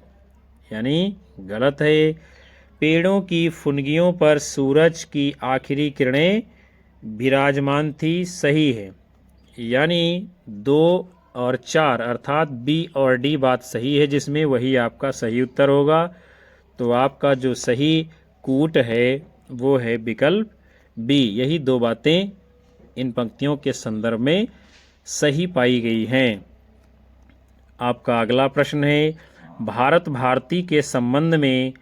यानी गलत है। पेड़ों की फुनगियों पर सूरज की आखिरी किरणें विराजमान थी, सही है। यानी 2 और 4 अर्थात बी और डी बात सही है, जिसमें वही आपका सही उत्तर होगा। तो आपका जो सही कूट है वो है विकल्प बी। यही 2 बातें इन पंक्तियों के संदर्भ में सही पाई गई हैं। आपका अगला प्रश्न है, भारत भारती के संबंध में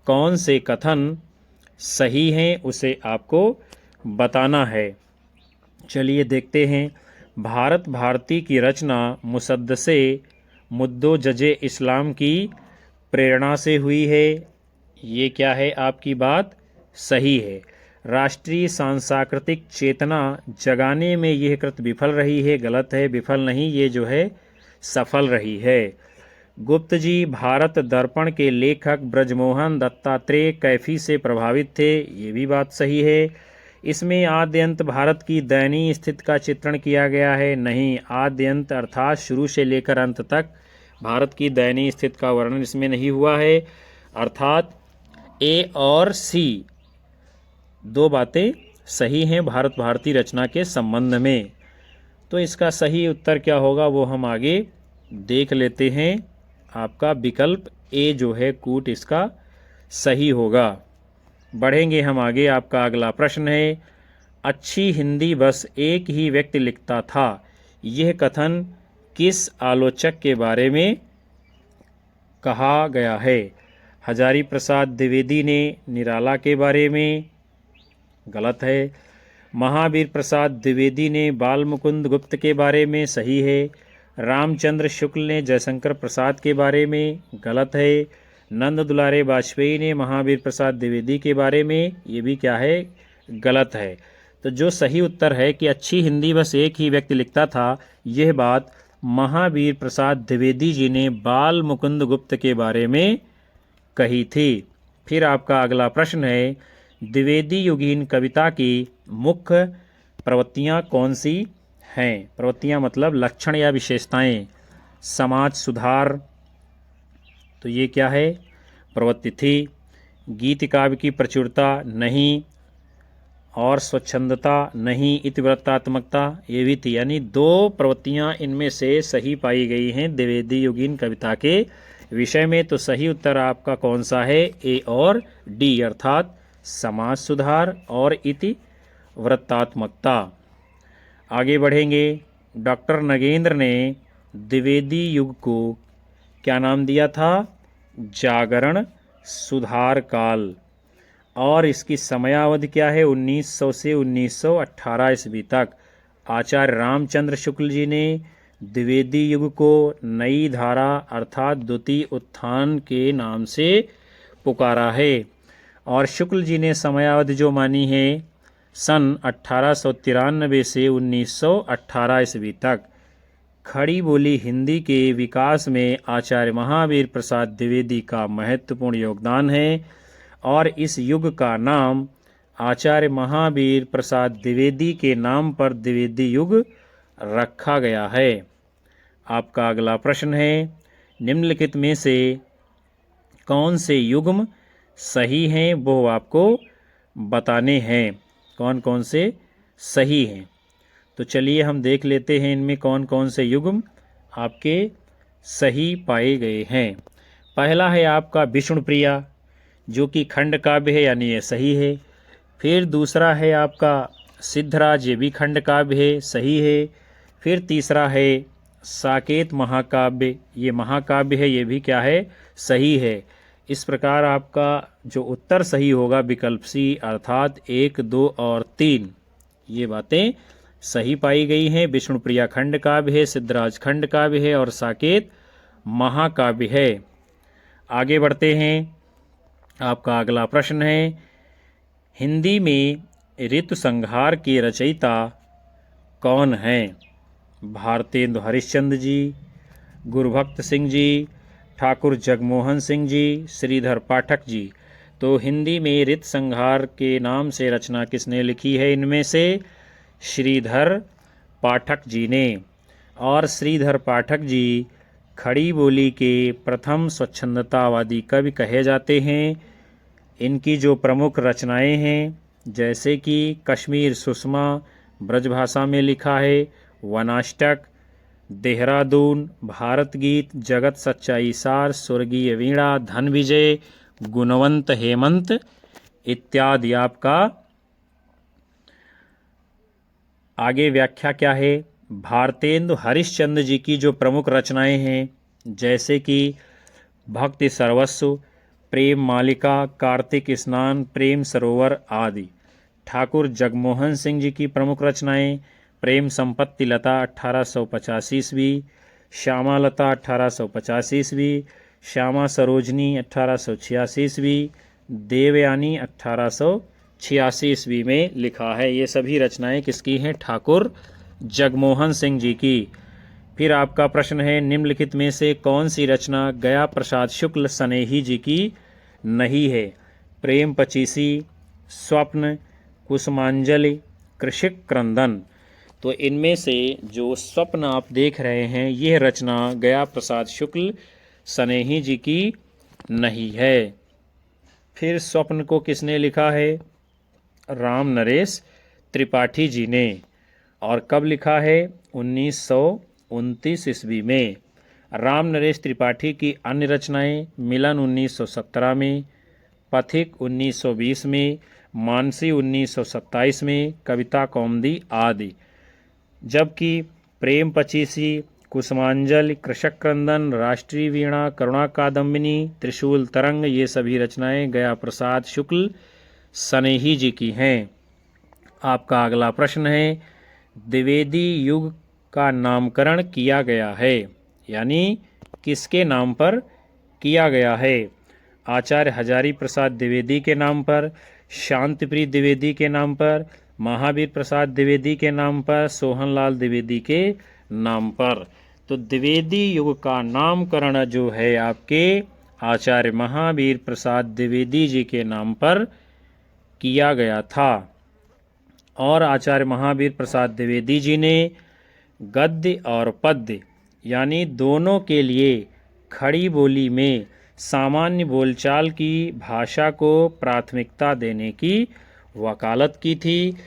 कौन से कथन सही हैं, उसे आपको बताना है। चलिए देखते हैं। भारत भारती की रचना मुसद्दसे मुद्दो जजे इस्लाम की प्रेरणा से हुई है, ये क्या है आपकी बात? सही है। राष्ट्रीय सांस्कृतिक चेतना जगाने में यह कृत विफल रही है, गलत है। विफल नहीं, ये जो है सफल रही है। गुप्त जी भारत दर्पण के लेखक ब्रजमोहन दत्तात्रेय कैफी से प्रभावित थे, ये भी बात सही है। इसमें आद्यंत भारत की दयनीय स्थिति का चित्रण किया गया है, नहीं। आद्यंत अर्थात शुरू से लेकर अंत तक भारत की दयनीय स्थिति का वर्णन इसमें नहीं हुआ है, अर्थात ए और सी 2 बातें सही हैं भारत भारती रचना के संबंध में। तो इसका सही उत्तर क्या होगा वो हम आगे देख लेते हैं। आपका विकल्प ए जो है कूट इसका सही होगा। बढ़ेंगे हम आगे। आपका अगला प्रश्न है, अच्छी हिंदी बस एक ही व्यक्ति लिखता था, यह कथन किस आलोचक के बारे में कहा गया है? हजारी प्रसाद द्विवेदी ने निराला के बारे में, गलत है। महावीर प्रसाद द्विवेदी ने बाल मुकुंद गुप्त के बारे में, सही है। रामचंद्र शुक्ल ने जयशंकर प्रसाद के बारे में, गलत है। नंद दुलारे वाजपेयी ने महावीर प्रसाद द्विवेदी के बारे में, ये भी क्या है? गलत है। तो जो सही उत्तर है कि अच्छी हिंदी बस एक ही व्यक्ति लिखता था, यह बात महावीर प्रसाद द्विवेदी जी ने बाल मुकुंद गुप्त के बारे में कही थी। फिर आपका अगला प्रश्न है, द्विवेदी युगीन कविता की मुख्य प्रवृत्तियाँ कौन सी हैं? प्रवृत्तियाँ मतलब लक्षण या विशेषताएं। समाज सुधार, तो ये क्या है? प्रवृत्ति थी। गीत काव्य की प्रचुरता, नहीं। और स्वच्छंदता, नहीं। इतिवृत्तात्मकता, ये भी थी। यानी 2 प्रवृत्तियाँ इनमें से सही पाई गई हैं द्विवेदी युगीन कविता के विषय में। तो सही उत्तर आपका कौन सा है? ए और डी, अर्थात समाज सुधार और इति वृत्तात्मकता। आगे बढ़ेंगे। डॉक्टर नगेंद्र ने द्विवेदी युग को क्या नाम दिया था? जागरण सुधार काल। और इसकी समयावधि क्या है? 1900 से 1918 ईस्वी तक। आचार्य रामचंद्र शुक्ल जी ने द्विवेदी युग को नई धारा अर्थात द्वितीय उत्थान के नाम से पुकारा है। और शुक्ल जी ने समयावधि जो मानी है सन 1893 से 1918 ईस्वी तक। खड़ी बोली हिंदी के विकास में आचार्य महावीर प्रसाद द्विवेदी का महत्वपूर्ण योगदान है और इस युग का नाम आचार्य महावीर प्रसाद द्विवेदी के नाम पर द्विवेदी युग रखा गया है। आपका अगला प्रश्न है, निम्नलिखित में से कौन से युग्म सही हैं वो आपको बताने हैं। कौन कौन से सही हैं, तो चलिए हम देख लेते हैं इनमें कौन कौन से युग्म आपके सही पाए गए हैं। पहला है आपका विष्णुप्रिया, जो कि खंड काव्य है, यानी ये सही है। फिर दूसरा है आपका सिद्धराज, ये भी खंड काव्य है, सही है। फिर तीसरा है साकेत महाकाव्य, ये महाकाव्य है, ये भी क्या है, सही है। इस प्रकार आपका जो उत्तर सही होगा विकल्प सी, अर्थात 1, 2 और 3, ये बातें सही पाई गई हैं। विष्णुप्रिया खंड काव्य है, सिद्धराज खंड काव्य है और साकेत महाकाव्य है। आगे बढ़ते हैं। आपका अगला प्रश्न है, हिंदी में ऋतु संहार के रचयिता कौन हैं? भारतेंदु हरिश्चंद्र जी, गुरुभक्त सिंह जी, ठाकुर जगमोहन सिंह जी, श्रीधर पाठक जी। तो हिंदी में ऋतु संहार के नाम से रचना किसने लिखी है? इनमें से श्रीधर पाठक जी ने। और श्रीधर पाठक जी खड़ी बोली के प्रथम स्वच्छंदतावादी कवि कहे जाते हैं। इनकी जो प्रमुख रचनाएं हैं, जैसे कि कश्मीर सुषमा ब्रजभाषा में लिखा है, वनाष्टक, देहरादून, भारत गीत, जगत सच्चाई सार, स्वर्गीय वीणा, धन विजय, गुणवंत हेमंत इत्यादि। आपका आगे व्याख्या क्या है? भारतेंदु हरिश्चंद्र जी की जो प्रमुख रचनाएं हैं, जैसे कि भक्ति सर्वस्व, प्रेम मालिका, कार्तिक स्नान, प्रेम सरोवर आदि। ठाकुर जगमोहन सिंह जी की प्रमुख रचनाएं, प्रेम संपत्ति लता 1885 ईस्वी, श्यामा लता 1885 ईस्वी, श्यामा सरोजनी 1886 ईस्वी, देवयानी 1886 ईस्वी में लिखा है। ये सभी रचनाएं किसकी हैं? ठाकुर जगमोहन सिंह जी की। फिर आपका प्रश्न है, निम्नलिखित में से कौन सी रचना गया प्रसाद शुक्ल सनेही जी की नहीं है? प्रेम पचीसी, स्वप्न, कुसुमांजलि, कृषिक क्रंदन। तो इनमें से जो स्वप्न आप देख रहे हैं, यह रचना गया प्रसाद शुक्ल सनेही जी की नहीं है। फिर स्वप्न को किसने लिखा है? राम नरेश त्रिपाठी जी ने। और कब लिखा है? 1929 ईस्वी में। राम नरेश त्रिपाठी की अन्य रचनाएं, मिलन 1917 में, पथिक 1920 में, मानसी 1927 में, कविता कौमुदी आदि। जबकि प्रेम पचीसी, कुसुमांजलि, कृषक क्रंदन, राष्ट्रीय वीणा, करुणा कादम्बिनी, त्रिशूल तरंग, ये सभी रचनाएं गया प्रसाद शुक्ल सनेही जी की हैं। आपका अगला प्रश्न है, द्विवेदी युग का नामकरण किया गया है, यानी किसके नाम पर किया गया है? आचार्य हजारी प्रसाद द्विवेदी के नाम पर, शांतिप्रिय द्विवेदी के नाम पर, महावीर प्रसाद द्विवेदी के नाम पर, सोहनलाल द्विवेदी के नाम पर। तो द्विवेदी युग का नामकरण जो है आपके आचार्य महावीर प्रसाद द्विवेदी जी के नाम पर किया गया था। और आचार्य महावीर प्रसाद द्विवेदी जी ने गद्य और पद्य यानी दोनों के लिए खड़ी बोली में सामान्य बोलचाल की भाषा को प्राथमिकता देने की वकालत की थी।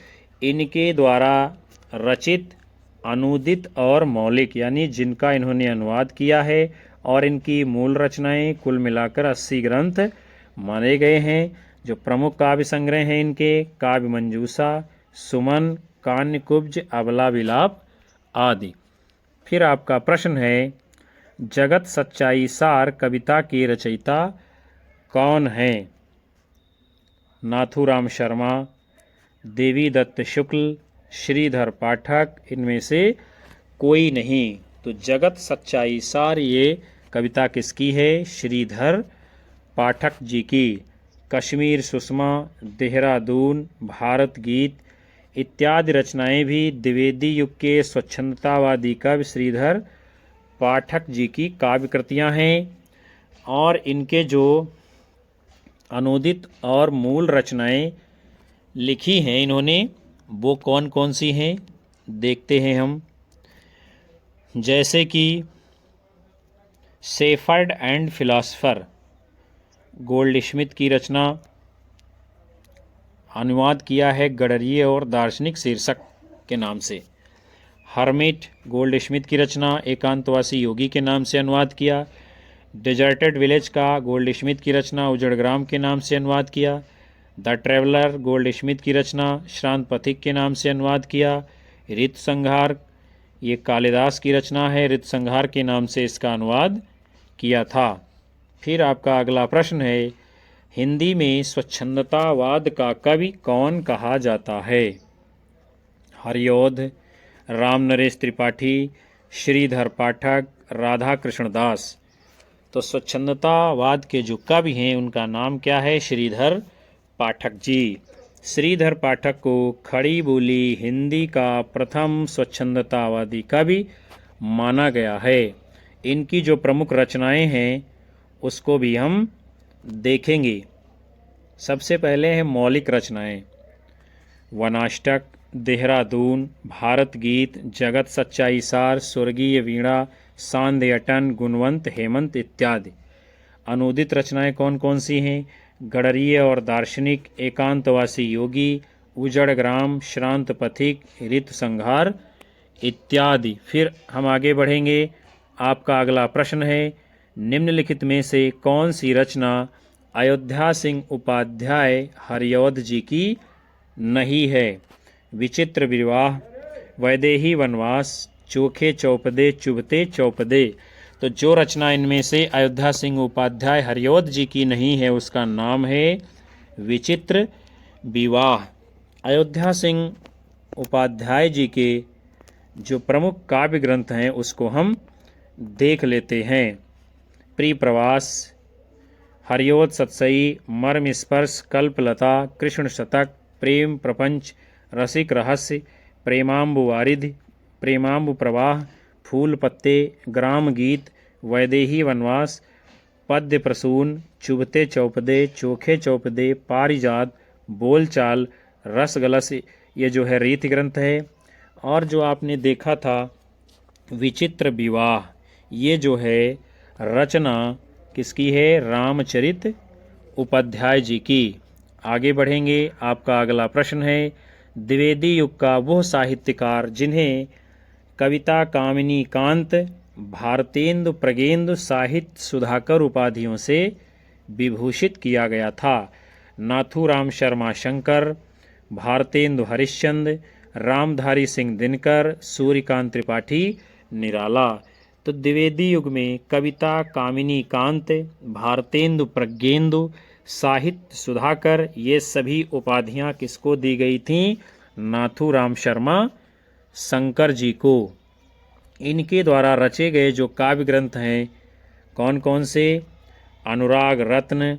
इनके द्वारा रचित, अनुदित और मौलिक, यानी जिनका इन्होंने अनुवाद किया है, और इनकी मूल रचनाएं कुल मिलाकर 80 ग्रंथ माने गए हैं। जो प्रमुख काव्य संग्रह हैं इनके, काव्य मंजूषा, सुमन, कान्यकुब्ज, अबला विलाप आदि। फिर आपका प्रश्न है, जगत सच्चाई सार कविता के रचयिता कौन हैं? नाथूराम शर्मा, देवी दत्त शुक्ल, श्रीधर पाठक, इनमें से कोई नहीं। तो जगत सच्चाई सार ये कविता किसकी है? श्रीधर पाठक जी की। कश्मीर सुषमा, देहरादून, भारत गीत इत्यादि रचनाएं भी द्विवेदी युग के स्वच्छंदतावादी कवि श्रीधर पाठक जी की काव्य कृतियां हैं। और इनके जो अनुदित और मूल रचनाएं लिखी हैं इन्होंने, वो कौन कौन सी हैं देखते हैं हम। जैसे कि shepherd and philosopher, gold Smith की रचना, अनुवाद किया है गडरिये और दार्शनिक शीर्षक के नाम से। हर्मिट, गोल्ड स्मिथ की रचना, एकांतवासी योगी के नाम से अनुवाद किया। डिजर्टेड विलेज का गोल्ड स्मिथ की रचना, उजड़ग्राम के नाम से अनुवाद किया। द ट्रेवलर, गोल्ड स्मिथ की रचना, श्रांत पथिक के नाम से अनुवाद किया। ऋतुसंहार, ये कालिदास की रचना है, ऋतुसंहार के नाम से इसका अनुवाद किया था। फिर आपका अगला प्रश्न है, हिंदी में स्वच्छंदतावाद का कवि कौन कहा जाता है? हरिऔध, राम नरेश त्रिपाठी, श्रीधर पाठक, राधा कृष्ण दास। तो स्वच्छंदतावाद के जो कवि हैं उनका नाम क्या है? श्रीधर पाठक जी। श्रीधर पाठक को खड़ी बोली हिंदी का प्रथम स्वच्छंदतावादी कवि माना गया है। इनकी जो प्रमुख रचनाएं हैं उसको भी हम देखेंगे। सबसे पहले है मौलिक रचनाएं, वनाष्टक, देहरादून, भारत गीत, जगत सच्चाई सार, स्वर्गीय वीणा, सांध्य अटन, गुणवंत, हेमंत इत्यादि। अनुदित रचनाएं कौन कौन सी हैं? गडरिये और दार्शनिक, एकांतवासी योगी, उजड़ग्राम, श्रांत पथिक, ऋतुसंहार इत्यादि। फिर हम आगे बढ़ेंगे। आपका अगला प्रश्न है, निम्नलिखित में से कौन सी रचना अयोध्या सिंह उपाध्याय हरिऔध जी की नहीं है? विचित्र विवाह, वैदेही वनवास, चोखे चौपदे, चुभते चौपदे। तो जो रचना इनमें से अयोध्या सिंह उपाध्याय हरिऔध जी की नहीं है उसका नाम है विचित्र विवाह। अयोध्या सिंह उपाध्याय जी के जो प्रमुख काव्य ग्रंथ हैं उसको हम देख लेते हैं। प्रिप्रवास, हरिऔध सतसई, मर्म स्पर्श, कल्पलता, कृष्ण शतक, प्रेम प्रपंच, रसिक रहस्य, प्रेमाम्बु वारिधि, प्रेमाम्बु प्रवाह, फूल पत्ते, ग्राम गीत, वैदेही वनवास, पद्य प्रसून, चुभते चौपदे, चोखे चौपदे, पारिजात, बोलचाल, रसगलस, ये जो है रीति ग्रंथ है। और जो आपने देखा था विचित्र विवाह, ये जो है रचना किसकी है? रामचरित उपाध्याय जी की। आगे बढ़ेंगे। आपका अगला प्रश्न है, द्विवेदी युग का वो साहित्यकार जिन्हें कविता कामिनी कांत, भारतेंदु, प्रगेंदु, साहित्य सुधाकर उपाधियों से विभूषित किया गया था। नाथूराम शर्मा शंकर, भारतेंदु हरिश्चंद्र, रामधारी सिंह दिनकर, सूर्यकांत त्रिपाठी निराला। तो द्विवेदी युग में कविता कामिनी कांत, भारतेंदु, प्रज्ञेंदु, साहित्य सुधाकर, ये सभी उपाधियां किसको दी गई थीं? नाथूराम शर्मा शंकर जी को। इनके द्वारा रचे गए जो काव्य ग्रंथ हैं कौन कौन से? अनुराग रत्न,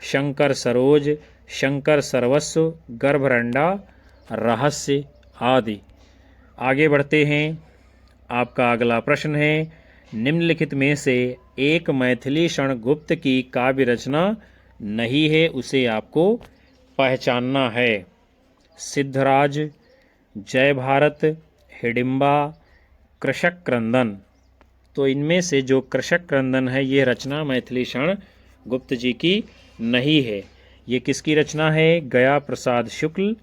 शंकर सरोज, शंकर सर्वस्व, गर्भरंडा, रहस्य आदि। आगे बढ़ते हैं। आपका अगला प्रश्न है, निम्नलिखित में से एक मैथिली क्षण गुप्त की काव्य रचना नहीं है, उसे आपको पहचानना है। सिद्धराज, जय भारत, हिडिंबा, कृषक क्रंदन। तो इनमें से जो कृषक क्रंदन है ये रचना मैथिली क्षण गुप्त जी की नहीं है। ये किसकी रचना है? गया प्रसाद शुक्ल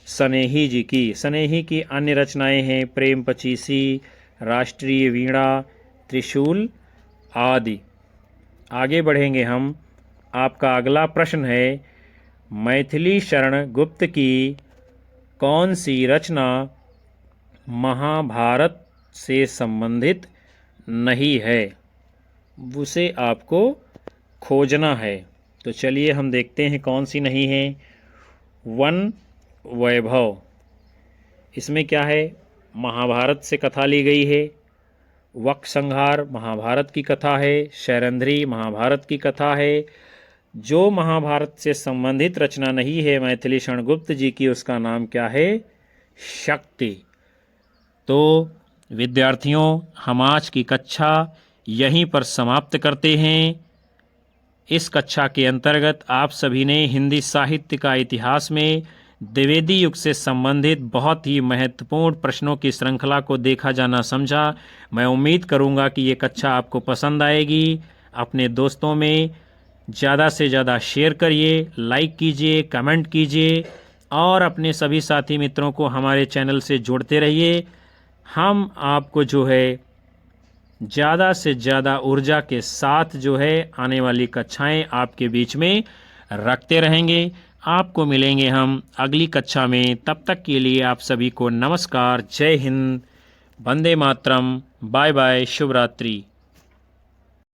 सनेही जी की। सनेही की अन्य रचनाएं हैं प्रेम पचीसी, राष्ट्रीय वीणा, त्रिशूल आदि। आगे बढ़ेंगे हम। आपका अगला प्रश्न है, मैथिली शरण गुप्त की कौन सी रचना महाभारत से संबंधित नहीं है? उसे आपको खोजना है। तो चलिए हम देखते हैं कौन सी नहीं है। वन वैभव, इसमें क्या है? महाभारत से कथा ली गई है। वक संहार महाभारत की कथा है। शैरंध्री महाभारत की कथा है। जो महाभारत से संबंधित रचना नहीं है मैथिली क्षण गुप्त जी की, उसका नाम क्या है? शक्ति। तो विद्यार्थियों, हम आज की कक्षा यहीं पर समाप्त करते हैं। इस कक्षा के अंतर्गत आप सभी ने हिंदी साहित्य का इतिहास में द्विवेदी युग से संबंधित बहुत ही महत्वपूर्ण प्रश्नों की श्रृंखला को देखा जाना समझा। मैं उम्मीद करूंगा कि ये कक्षा आपको पसंद आएगी। अपने दोस्तों में ज़्यादा से ज़्यादा शेयर करिए, लाइक कीजिए, कमेंट कीजिए और अपने सभी साथी मित्रों को हमारे चैनल से जोड़ते रहिए। हम आपको जो है ज़्यादा से ज़्यादा ऊर्जा के साथ जो है आने वाली कक्षाएं आपके बीच में रखते रहेंगे। आपको मिलेंगे हम अगली कक्षा में। तब तक के लिए आप सभी को नमस्कार, जय हिंद, वंदे मातरम, बाय बाय, शुभ रात्रि।